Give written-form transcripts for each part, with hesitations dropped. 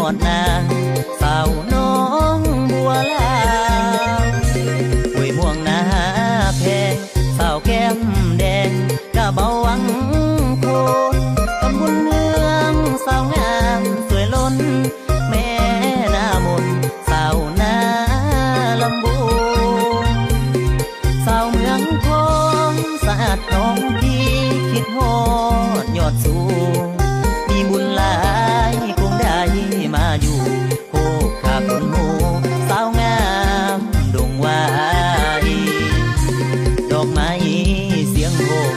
อดนางสาวน้องบัวลาวห้วยม่วงนาแพงสาวแก้มแดงกะเบาวังโคตำบลเมืองสาวงามสวยล้นแม่หน้ามนสาวนาลำบูสาวเมืองทองสะอาดน้องพี่คิดฮอดยอดสูงมีบุญหลายคงได้มาอยู่โคกขาคนหมูสาวงามดงวายดอกไม้เสียงโบก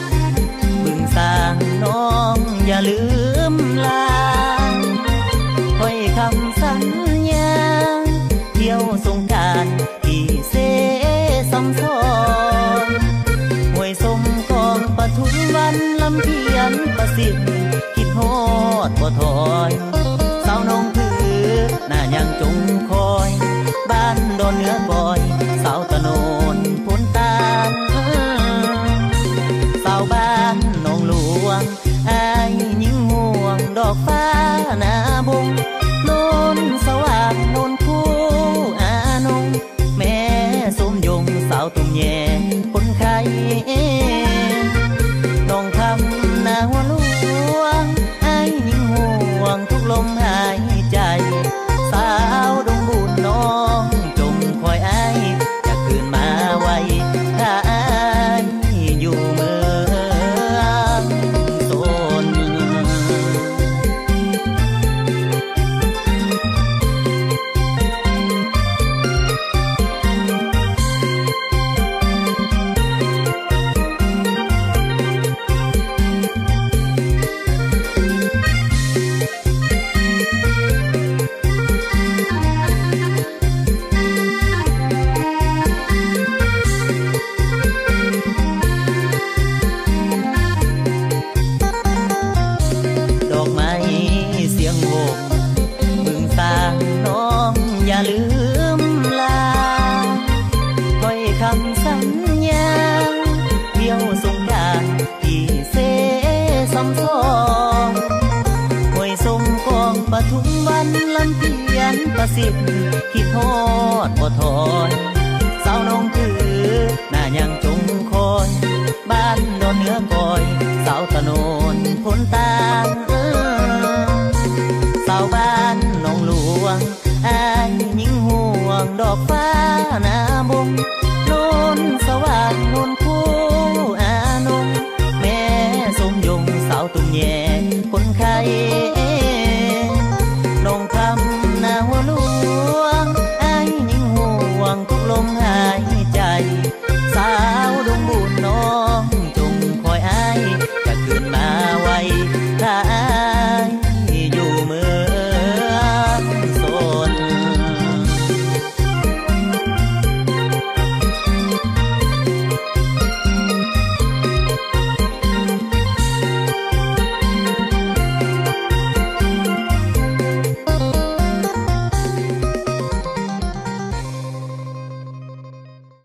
บึงสร้างน้องอย่าลืมลาถ้อยคำสัญญาเที่ยวสงกรานต์ที่เสซ้ำซ้อนห้วยสมกองปทุมวันลำเพียนประสิทธิ์คิดฮอดบ่ถอยสาวน้องผือหน้ายังจงคอยบ้านดอนเหนือบอยสาวตะโนนพ้นตาลสาวบ้านหนองหลวงอายยิ่งห่วงดอกฟ้าหน้าบงโนนสว่างโนนคู่อานงแม่สมยงสาวตุ่มแย่คนไข้น้องคำหน้าหัวหลวงอายยิ่งห่วงทุกลมหายใจสาวดงบุญน้องจงคอยอายจะคืนมาไว้ถ้าอายอยู่เมืองตนดอกไม้เสียงโบกบึงสร้างน้องอย่าลืมลาถ้อยคำสัญญาเที่ยวสงกรานต์ที่เสซ้ำซ้อนห้วยสมกองปทุมวันลำเพียนประสิทธิ์คิดฮอดบ่ถอยสาวน้องผือหน้ายังจงคอยบ้านดอนเหนือกอยสาวตะโนนพ้นตาล